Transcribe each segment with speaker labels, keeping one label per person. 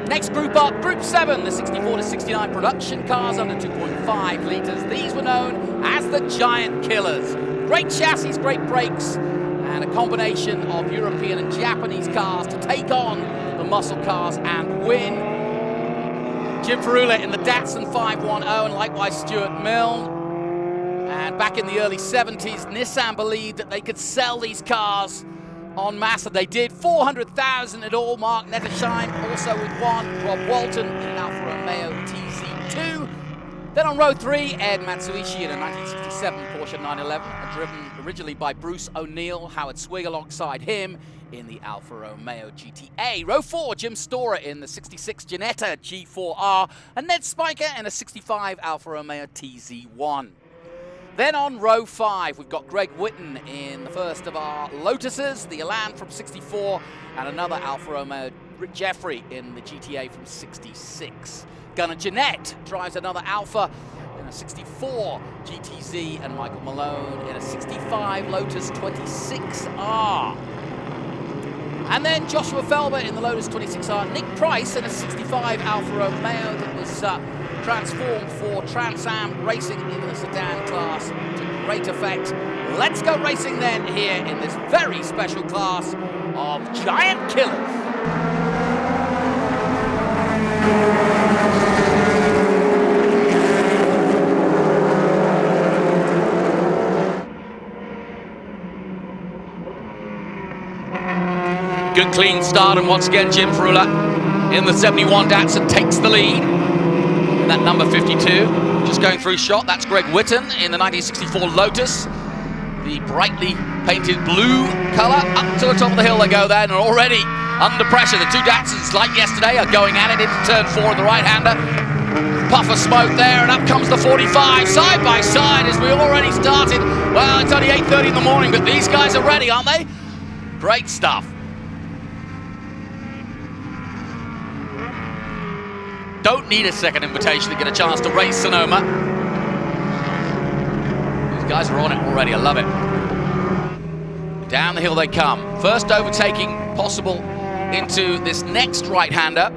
Speaker 1: Next group up, Group 7, the 64 to 69 production cars under 2.5 litres. These were known as the Giant Killers. Great chassis, great brakes, and a combination of European and Japanese cars to take on the muscle cars and win. Jim Ferrula in the Datsun 510, and likewise Stuart Milne. And back in the early 70s, Nissan believed that they could sell these cars en masse, and they did. 400,000 at all. Mark Nettersheim also with one. Rob Walton in an Alfa Romeo TZ2. Then on row 3, Ed Matsuishi in a 1967 Porsche 911, driven originally by Bruce O'Neill. Howard Swig alongside him in the Alfa Romeo GTA. Row 4, Jim Storer in the 66 Ginetta G4R, and Ned Spiker in a 65 Alfa Romeo TZ1. Then on row 5, we've got Greg Whitten in the first of our Lotuses, the Elan from 64, and another Alfa Romeo, Rick Jeffrey in the GTA from 66. Gunnar Jeanette drives another Alfa in a 64 GTZ, and Michael Malone in a 65 Lotus 26R. And then Joshua Felber in the Lotus 26R, Nick Price in a 65 Alfa Romeo that was transformed for Trans Am racing in the sedan class to great effect. Let's go racing then here in this very special class of Giant Killers. Good clean start, and once again Jim Ferrula in the 71 Datsun takes the lead. That number 52, just going through shot, that's Greg Whitten in the 1964 Lotus. The brightly painted blue color. Up to the top of the hill they go then, and already under pressure. The two Datsuns, like yesterday, are going at it into turn 4 of the right-hander. Puff of smoke there, and up comes the 45, side by side as we already started. Well, it's only 8:30 in the morning, but these guys are ready, aren't they? Great stuff. Don't need a second invitation to get a chance to race Sonoma. These guys are on it already, I love it. Down the hill they come. First overtaking possible into this next right-hander.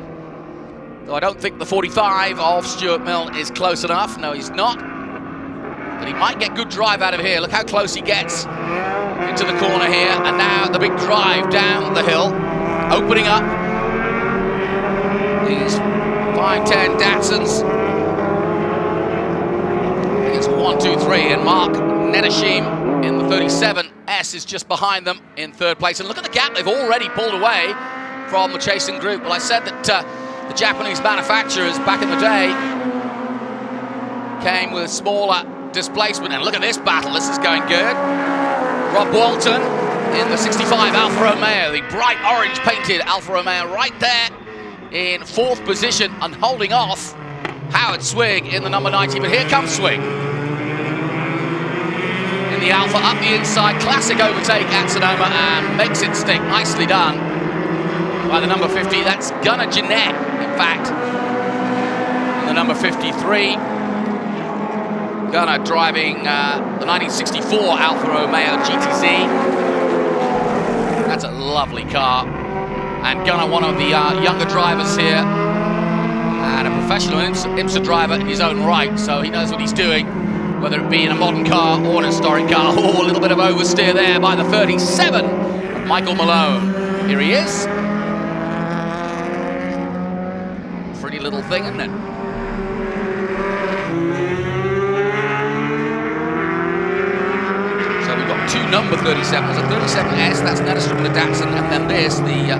Speaker 1: Though I don't think the 45 of Stuart Milne is close enough. No, he's not. But he might get good drive out of here. Look how close he gets into the corner here. And now the big drive down the hill, opening up these 510 Datsuns. I think it's 1, 2, 3, and Mark Nettersheim in the 37S is just behind them in third place. And look at the gap they've already pulled away from the chasing group. Well, I said that the Japanese manufacturers back in the day came with smaller displacement, and look at this battle. This is going good. Rob Walton in the 65 Alfa Romeo, the bright orange painted Alfa Romeo, right there in 4th position and holding off Howard Swig in the number 90, but here comes Swig. In the Alfa up the inside, classic overtake at Sonoma, and makes it stick. Nicely done by the number 50, that's Gunnar Jeanette, in fact. In the number 53, Gunnar driving the 1964 Alfa Romeo GTZ. That's a lovely car. And Gunnar, one of the younger drivers here, and a professional IMSA driver in his own right, so he knows what he's doing, whether it be in a modern car or an historic car. Oh, a little bit of oversteer there by the 37 of Michael Malone. Here he is. Pretty little thing, isn't it? So we've got two number 37s, a 37S, that's Nettersheim in the Datsun, and then this, the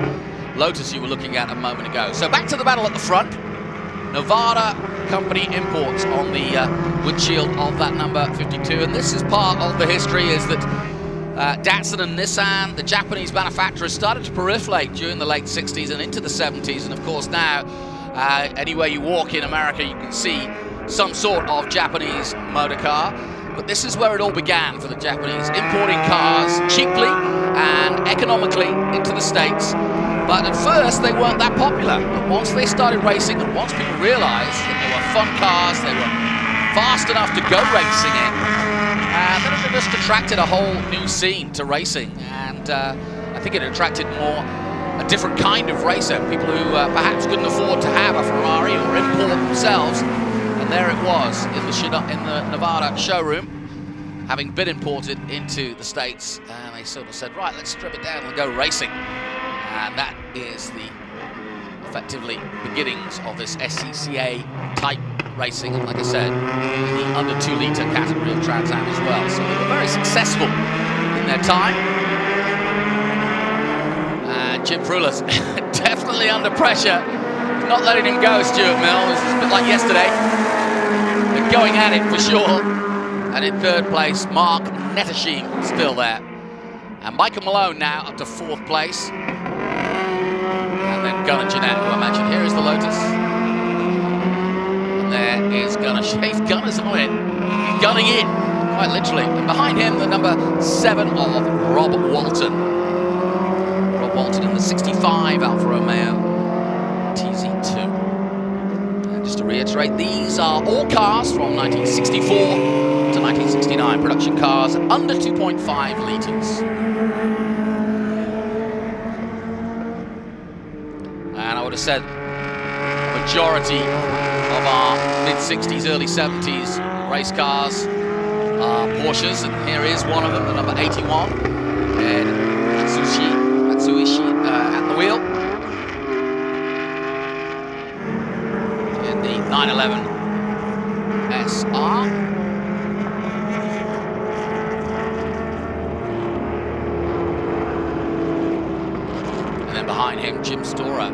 Speaker 1: Lotus you were looking at a moment ago. So back to the battle at the front. Nevada Company imports on the windshield of that number 52, and this is part of the history, is that Datsun and Nissan, the Japanese manufacturers, started to proliferate during the late 60s and into the 70s, and of course now anywhere you walk in America you can see some sort of Japanese motor car. But this is where it all began for the Japanese, importing cars cheaply and economically into the States. But at first they weren't that popular. But once they started racing, and once people realized that they were fun cars, they were fast enough to go racing in, then it just attracted a whole new scene to racing. And I think it attracted more a different kind of racer, people who perhaps couldn't afford to have a Ferrari or import themselves. And there it was in the Nevada showroom, having been imported into the States. And they sort of said, right, let's strip it down and go racing. And that is the effectively beginnings of this SCCA type racing, and like I said, in the under 2 litre category of Trans Am as well. So they were very successful in their time. And Jim Fruhler's definitely under pressure. Not letting him go, Stuart Mill. This is a bit like yesterday. They're going at it for sure. And in 3rd place, Mark Nettesheim still there. And Michael Malone now up to 4th place. And then Gunnar Jeanette, who I mentioned. Here is the Lotus. And there is Gunnar. Gunnar's on it. He's gunning in, quite literally. And behind him, the number 7 of Rob Walton. Rob Walton in the 65 Alfa Romeo TZ2. And just to reiterate, these are all cars from 1964 to 1969. Production cars under 2.5 litres. And I would have said the majority of our mid-60s, early 70s race cars are Porsches, and here is one of them, the number 81, and Matsuishi at the wheel. In the 911 SR. And then behind him, Jim Storer,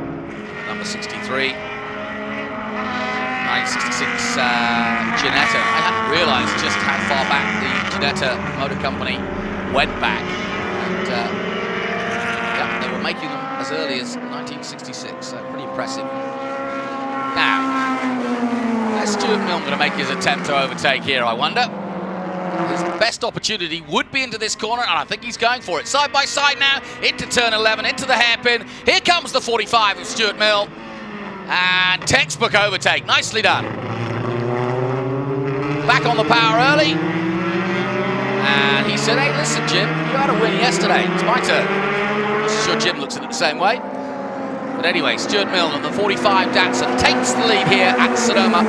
Speaker 1: number 63. 1966 Ginetta. I hadn't realised just how far back the Ginetta Motor Company went back. And yeah, they were making them as early as 1966. So pretty impressive. Now, is Stuart Mill going to make his attempt to overtake here, I wonder? His best opportunity would be into this corner, and I think he's going for it. Side by side now, into turn 11, into the hairpin. Here comes the 45 of Stuart Mill. And textbook overtake, nicely done. Back on the power early. And he said, hey, listen, Jim, you had a win yesterday. It's my turn. I'm sure Jim looks at it the same way. But anyway, Stuart Mill and the 45 Datsun takes the lead here at Sonoma.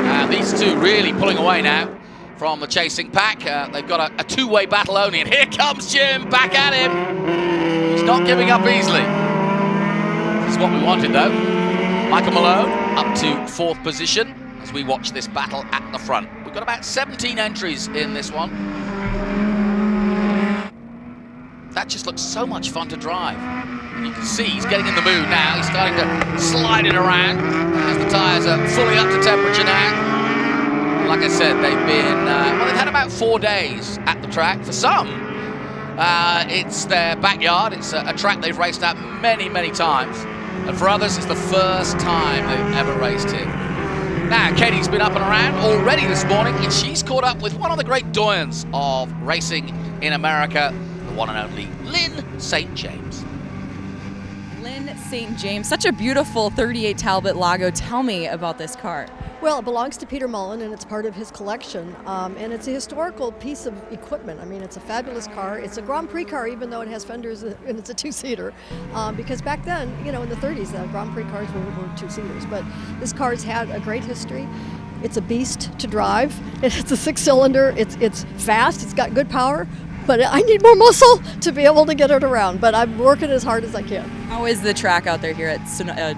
Speaker 1: And these two really pulling away now from the chasing pack. They've got a two-way battle only. And here comes Jim, back at him. He's not giving up easily. This is what we wanted, though. Michael Malone up to 4th position as we watch this battle at the front. We've got about 17 entries in this one. That just looks so much fun to drive. And you can see he's getting in the mood now. He's starting to slide it around as the tyres are fully up to temperature now. Like I said, they've been, well, they've had about 4 days at the track. For some, it's their backyard. It's a track they've raced at many, many times. And for others, it's the first time they've ever raced here. Now, Katie's been up and around already this morning, and she's caught up with one of the great doyens of racing in America, the one and only Lynn St. James.
Speaker 2: Lynn St. James, such a beautiful 38 Talbot Lago. Tell me about this car.
Speaker 3: Well, it belongs to Peter Mullen, and it's part of his collection, and it's a historical piece of equipment. I mean, it's a fabulous car. It's a Grand Prix car, even though it has fenders and it's a 2-seater, because back then, you know, in the 30s, the Grand Prix cars were 2-seaters, but this car's had a great history. It's a beast to drive. It's a 6-cylinder. It's fast. It's got good power. But I need more muscle to be able to get it around. But I'm working as hard as I can.
Speaker 2: How is the track out there here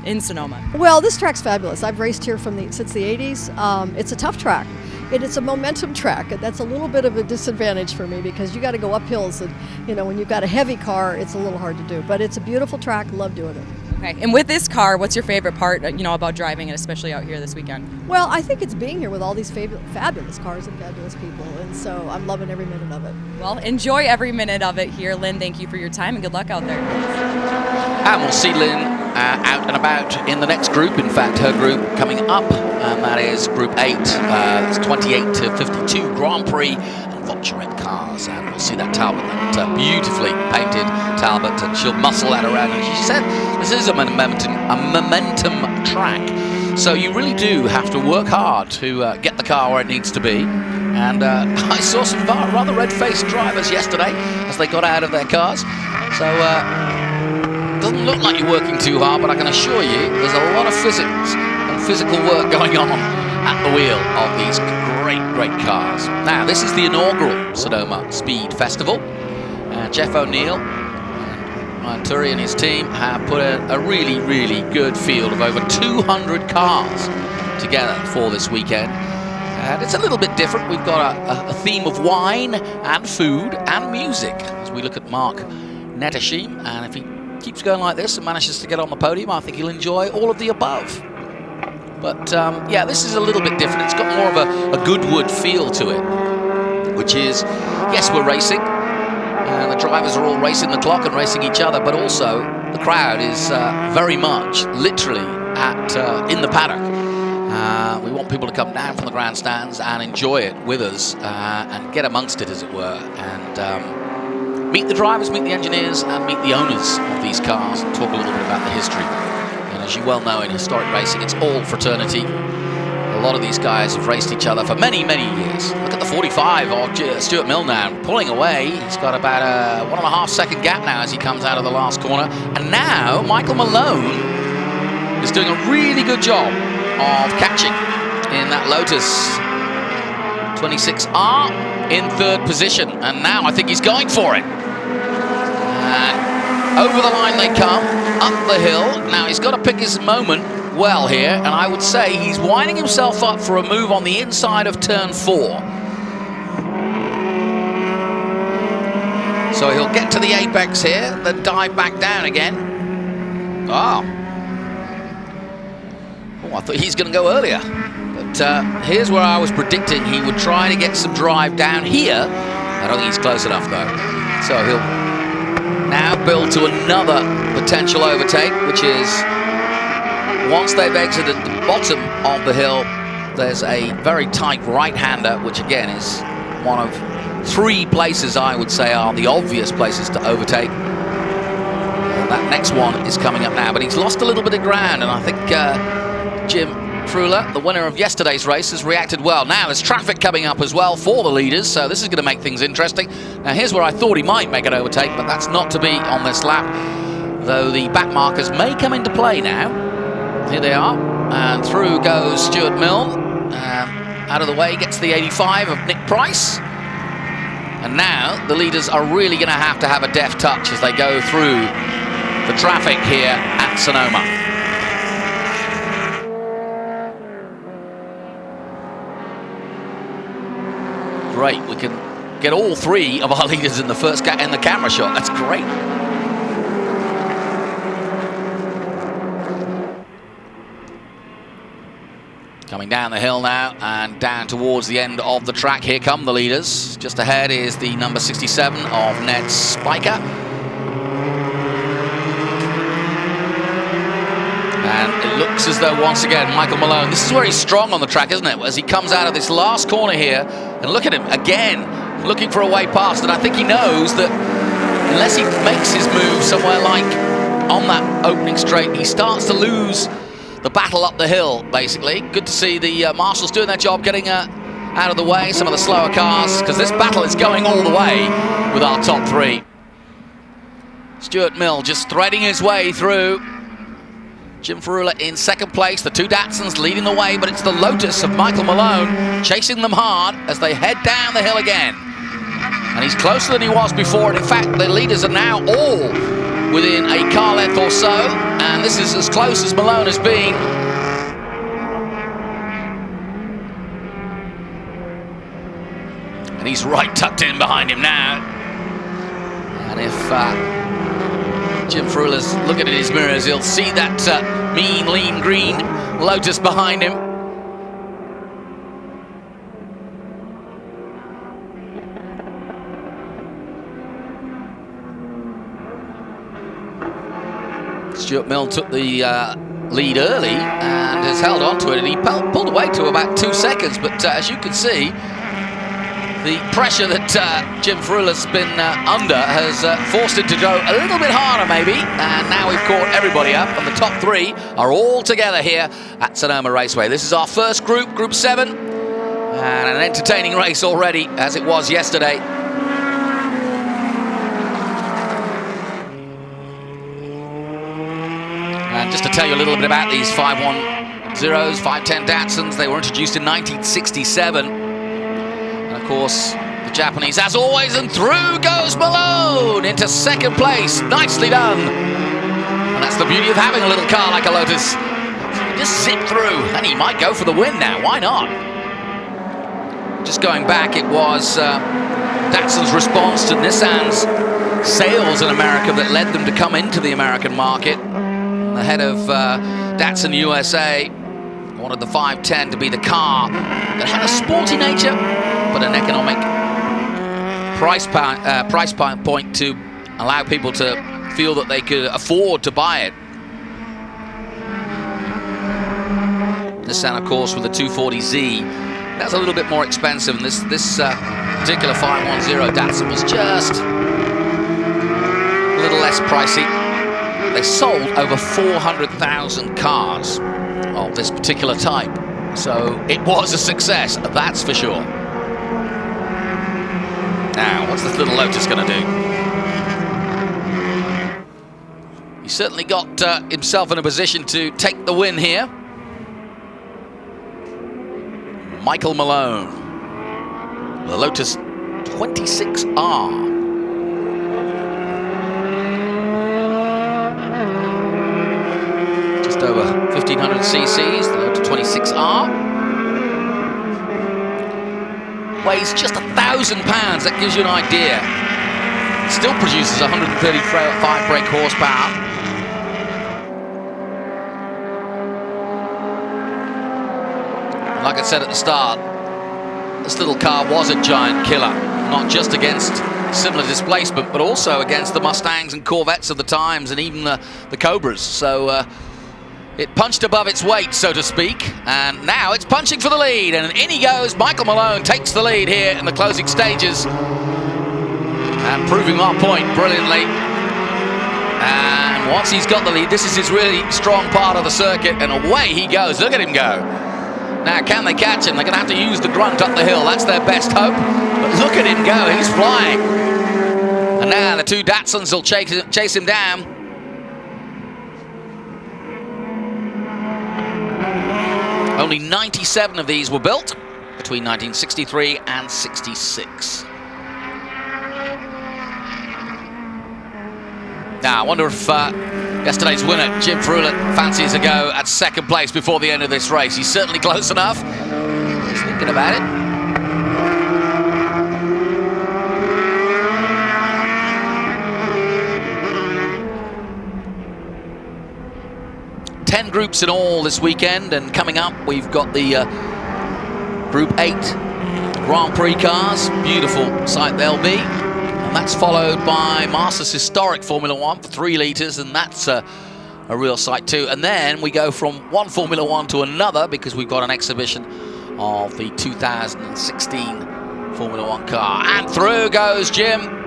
Speaker 2: in Sonoma?
Speaker 3: Well, this track's fabulous. I've raced here since the 80s. It's a tough track. It's a momentum track. That's a little bit of a disadvantage for me because you got to go up hills. And, you know, when you've got a heavy car, it's a little hard to do. But it's a beautiful track. Love doing it.
Speaker 2: Okay. And with this car, what's your favorite part, you know, about driving it, especially out here this weekend?
Speaker 3: Well, I think it's being here with all these fabulous cars and fabulous people, and so I'm loving every minute of it.
Speaker 2: Well, enjoy every minute of it here. Lynn, thank you for your time, and good luck out there.
Speaker 1: And we'll see Lynn out and about in the next group. In fact, her group coming up, and that is Group 8. It's 28 to 52 Grand Prix and Voiturette cars. And we'll see that Talbot, that beautifully painted Talbot, and she'll muscle that around. And she said this is a momentum track. So you really do have to work hard to get the car where it needs to be. And I saw some rather red-faced drivers yesterday as they got out of their cars. So, doesn't look like you're working too hard, but I can assure you there's a lot of physics and physical work going on at the wheel of these great cars. Now, this is the inaugural Sonoma Speed Festival. Jeff O'Neill and Ryan Turry and his team have put a really good field of over 200 cars together for this weekend. And it's a little bit different. We've got a theme of wine and food and music as we look at Mark Nettesheim. And if he keeps going like this and manages to get on the podium, I think he'll enjoy all of the above. But yeah, this is a little bit different. It's got more of a Goodwood feel to it, which is, yes, we're racing. The drivers are all racing the clock and racing each other, but also the crowd is very much, literally, in the paddock. We want people to come down from the grandstands and enjoy it with us and get amongst it, as it were, and meet the drivers, meet the engineers, and meet the owners of these cars and talk a little bit about the history. And as you well know, in historic racing, it's all fraternity. A lot of these guys have raced each other for many years. Look at the 45 of Stuart Mill now, pulling away. He's got about a 1.5 second gap now as he comes out of the last corner. And now Michael Malone is doing a really good job of catching in that Lotus 26R in third position. And now I think he's going for it. And over the line they come, up the hill. Now he's got to pick his moment well here, and I would say he's winding himself up for a move on the inside of turn 4. So he'll get to the apex here, then dive back down again. Oh, I thought he's going to go earlier. But here's where I was predicting he would try to get some drive down here. I don't think he's close enough, though. So he'll now build to another potential overtake, which is once they've exited the bottom of the hill, there's a very tight right-hander, which again is one of 3 places I would say are the obvious places to overtake. That next one is coming up now, but he's lost a little bit of ground, and I think Jim Fruller, the winner of yesterday's race, has reacted well. Now there's traffic coming up as well for the leaders, so this is going to make things interesting. Now here's where I thought he might make an overtake, but that's not to be on this lap, though the back markers may come into play now. Here they are, and through goes Stuart Mill. Out of the way gets the 85 of Nick Price. And now the leaders are really going to have a deft touch as they go through the traffic here at Sonoma. Great, we can get all 3 of our leaders in the first in the camera shot. That's great. Coming down the hill now and down towards the end of the track. Here come the leaders. Just ahead is the number 67 of Ned Spiker. And it looks as though, once again, Michael Malone, this is where he's strong on the track, isn't it? As he comes out of this last corner here, and look at him, again, looking for a way past. And I think he knows that unless he makes his move somewhere like on that opening straight, he starts to lose the battle up the hill, basically. Good to see the marshals doing their job, getting out of the way, some of the slower cars, because this battle is going all the way with our top 3. Stuart Mill just threading his way through. Jim Ferrula in second place, the 2 Datsuns leading the way, but it's the Lotus of Michael Malone chasing them hard as they head down the hill again. And he's closer than he was before, and in fact, the leaders are now all within a car length or so, and this is as close as Malone has been. And he's right tucked in behind him now. And if Jim Ferrula's looking at his mirrors, he'll see that mean, lean green Lotus behind him. Stuart Mill took the lead early and has held on to it, and he pulled away to about 2 seconds, but as you can see, the pressure that Jim Ferrula's been under has forced him to go a little bit harder maybe, and now we've caught everybody up, and the top 3 are all together here at Sonoma Raceway. This is our first group, Group 7, and an entertaining race already, as it was yesterday. just to tell you a little bit about these 510s, 510 Datsuns. They were introduced in 1967. And of course, the Japanese, as always, and through goes Malone into second place. Nicely done. And that's the beauty of having a little car like a Lotus. So you just zip through, and he might go for the win now. Why not? Just going back, it was Datsun's response to Nissan's sales in America that led them to come into the American market. The head of Datsun USA wanted the 510 to be the car that had a sporty nature, but an economic price point to allow people to feel that they could afford to buy it. Nissan, of course, with the 240Z, that's a little bit more expensive, and this particular 510 Datsun was just a little less pricey. They sold over 400,000 cars of this particular type, so it was a success, that's for sure. Now, what's this little Lotus going to do? He certainly got himself in a position to take the win here. Michael Malone, the Lotus 26R. Just over 1,500 cc's, the Lotus 26R. Weighs just 1,000 pounds, that gives you an idea. Still produces 135 brake horsepower. Like I said at the start, this little car was a giant killer, not just against similar displacement, but also against the Mustangs and Corvettes of the times, and even the Cobras. So it punched above its weight, so to speak, and now it's punching for the lead, and in he goes. Michael Malone takes the lead here in the closing stages, and proving our point brilliantly. And once he's got the lead, this is his really strong part of the circuit, and away he goes. Look at him go. Now, can they catch him? They're going to have to use the grunt up the hill. That's their best hope. But look at him go. He's flying. And now the two Datsuns will chase him down. Only 97 of these were built between 1963 and 66. Now, I wonder if yesterday's winner, Jim Frulet, fancies a go at second place before the end of this race. He's certainly close enough. He's thinking about it. Ten groups in all this weekend, and coming up, we've got the Group 8 Grand Prix cars. Beautiful sight they'll be. And that's followed by Masters Historic Formula 1 for 3 litres, and that's a real sight too. And then we go from one Formula 1 to another, because we've got an exhibition of the 2016 Formula 1 car. And through goes Jim.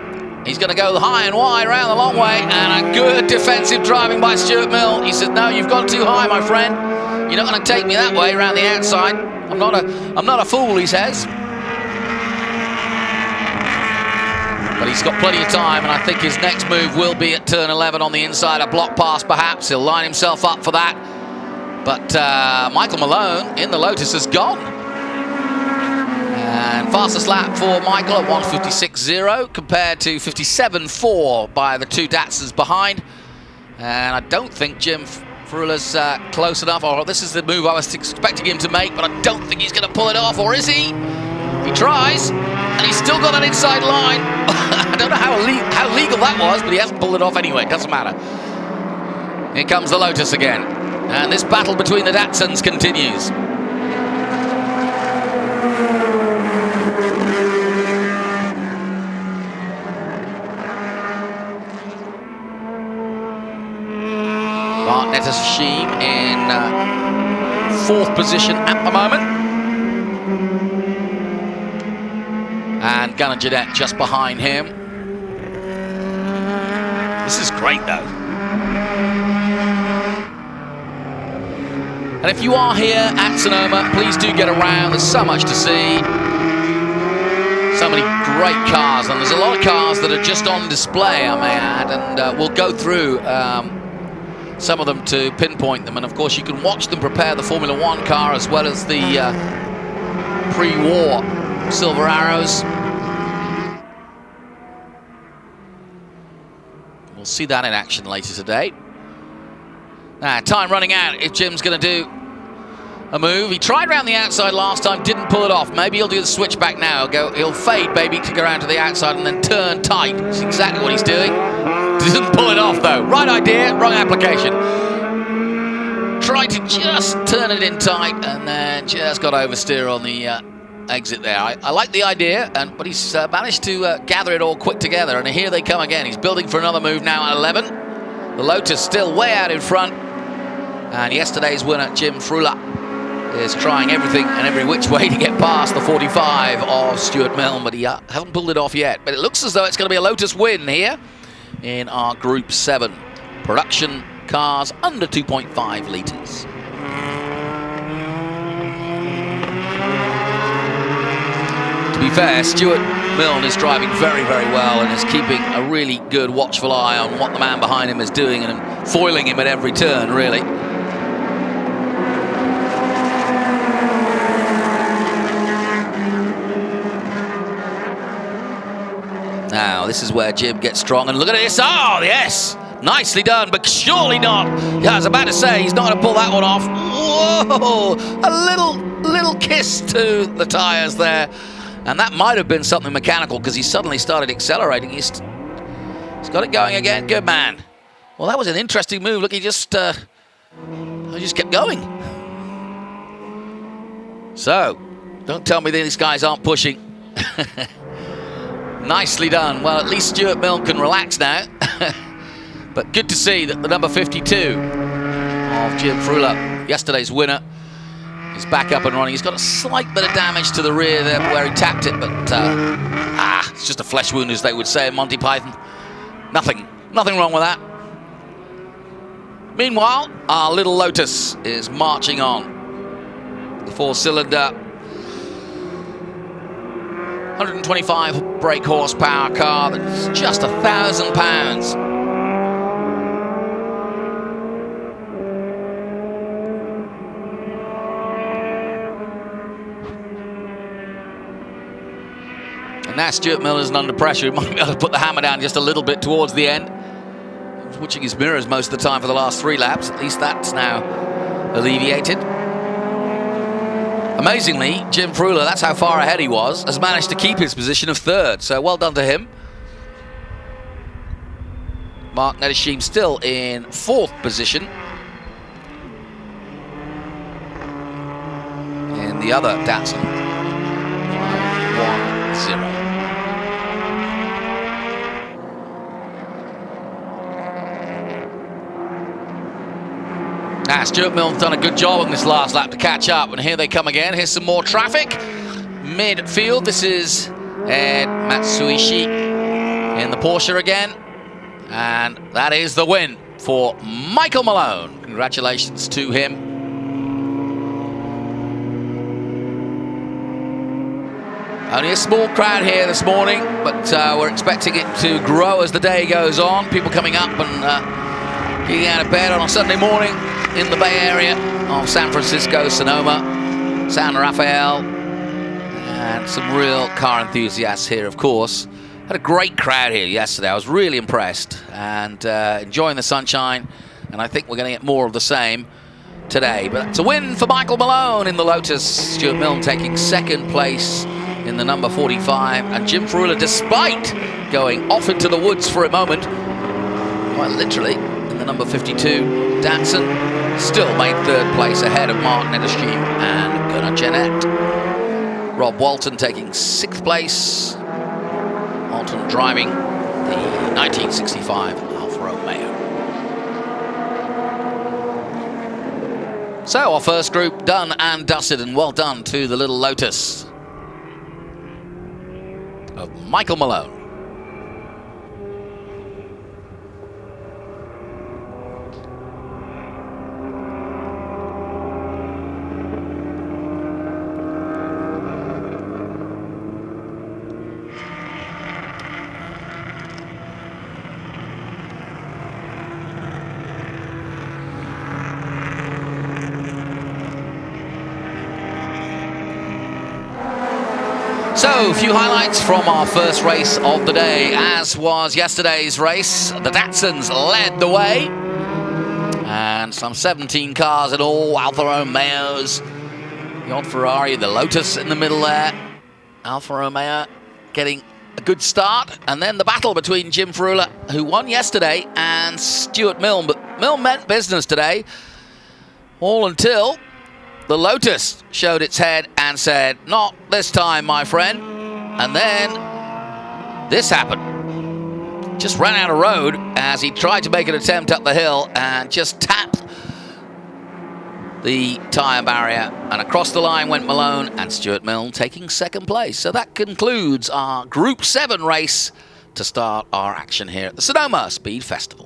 Speaker 1: He's going to go high and wide around the long way, and a good defensive driving by Stuart Mill. He says, no, you've gone too high, my friend. You're not going to take me that way around the outside. I'm not a fool, he says. But he's got plenty of time, and I think his next move will be at turn 11 on the inside, a block pass perhaps. He'll line himself up for that. But Michael Malone in the Lotus has gone. And fastest lap for Michael at 1:56.0 compared to 57.4 by the two Datsuns behind. And I don't think Jim Frulet's close enough, or this is the move I was expecting him to make, but I don't think he's going to pull it off, or is he? He tries, and he's still got that inside line. I don't know how legal that was, but he hasn't pulled it off anyway. It doesn't matter. Here comes the Lotus again. And this battle between the Datsuns continues. Bart Netteshim in 4th position at the moment. And Gunnar Jeanette just behind him. This is great, though. And if you are here at Sonoma, please do get around. There's so much to see. So many great cars, and there's a lot of cars that are just on display, I may add, and we'll go through some of them to pinpoint them. And of course, you can watch them prepare the Formula One car as well as the pre-war Silver Arrows. We'll see that in action later today. Time running out if Jim's going to do a move. He tried around the outside last time, didn't pull it off. Maybe he'll do the switch back now. He'll fade, baby, to go around to the outside and then turn tight. That's exactly what he's doing. Doesn't pull it off, though. Right idea, wrong application. Tried to just turn it in tight and then just got oversteer on the exit there. I like the idea, but he's managed to gather it all quick together. And here they come again. He's building for another move now at 11. The Lotus still way out in front. And yesterday's winner, Jim Frula, is trying everything and every which way to get past the 45 of Stuart Milne, but he hasn't pulled it off yet. But it looks as though it's going to be a Lotus win here in our Group 7. Production cars under 2.5 litres. To be fair, Stuart Milne is driving very, very well and is keeping a really good watchful eye on what the man behind him is doing and foiling him at every turn, really. Now, this is where Jim gets strong, and look at this. Oh, yes! Nicely done, but surely not. Yeah, I was about to say, he's not going to pull that one off. Whoa! A little kiss to the tyres there. And that might have been something mechanical, because he suddenly started accelerating. He's got it going again. Good man. Well, that was an interesting move. Look, he just kept going. So, don't tell me these guys aren't pushing. Nicely done. Well, at least Stuart Milne can relax now. But good to see that the number 52 of Jim Frula, yesterday's winner, is back up and running. He's got a slight bit of damage to the rear there where he tapped it, but it's just a flesh wound, as they would say in Monty Python. Nothing wrong with that. Meanwhile, our little Lotus is marching on. The 4-cylinder, 125 brake horsepower car that's just 1,000 pounds. And now Stuart Milne isn't under pressure. He might be able to put the hammer down just a little bit towards the end. He was watching his mirrors most of the time for the last 3 laps. At least that's now alleviated. Amazingly, Jim Frula, that's how far ahead he was, has managed to keep his position of 3rd. So well done to him. Mark Nedeshim still in 4th position. In the other Datsun 510. Now, Stuart Milne's done a good job on this last lap to catch up, and here they come again. Here's some more traffic. Midfield, this is Ed Matsuishi in the Porsche again. And that is the win for Michael Malone. Congratulations to him. Only a small crowd here this morning, but we're expecting it to grow as the day goes on. People coming up and getting out of bed on a Sunday morning in the Bay Area of San Francisco, Sonoma, San Rafael, and some real car enthusiasts here, of course. Had a great crowd here yesterday. I was really impressed and enjoying the sunshine, and I think we're going to get more of the same today. But it's a win for Michael Malone in the Lotus. Stuart Milne taking 2nd place in the number 45, and Jim Frula, despite going off into the woods for a moment, quite literally, in the number 52 Datsun, still made 3rd place ahead of Mark Nedeshim and Gunnar Jeanette. Rob Walton taking 6th place. Walton driving the 1965 Alfa Romeo. So our first group done and dusted, and well done to the little Lotus of Michael Malone. So, a few highlights from our first race of the day. As was yesterday's race, the Datsuns led the way. And some 17 cars in all. Alfa Romeos, the old Ferrari, the Lotus in the middle there. Alfa Romeo getting a good start. And then the battle between Jim Ferrula, who won yesterday, and Stuart Milne. But Milne meant business today. All until the Lotus showed its head and said, "Not this time, my friend." And then this happened. Just ran out of road as he tried to make an attempt up the hill and just tapped the tyre barrier. And across the line went Malone, and Stuart Milne taking second place. So that concludes our Group 7 race to start our action here at the Sonoma Speed Festival.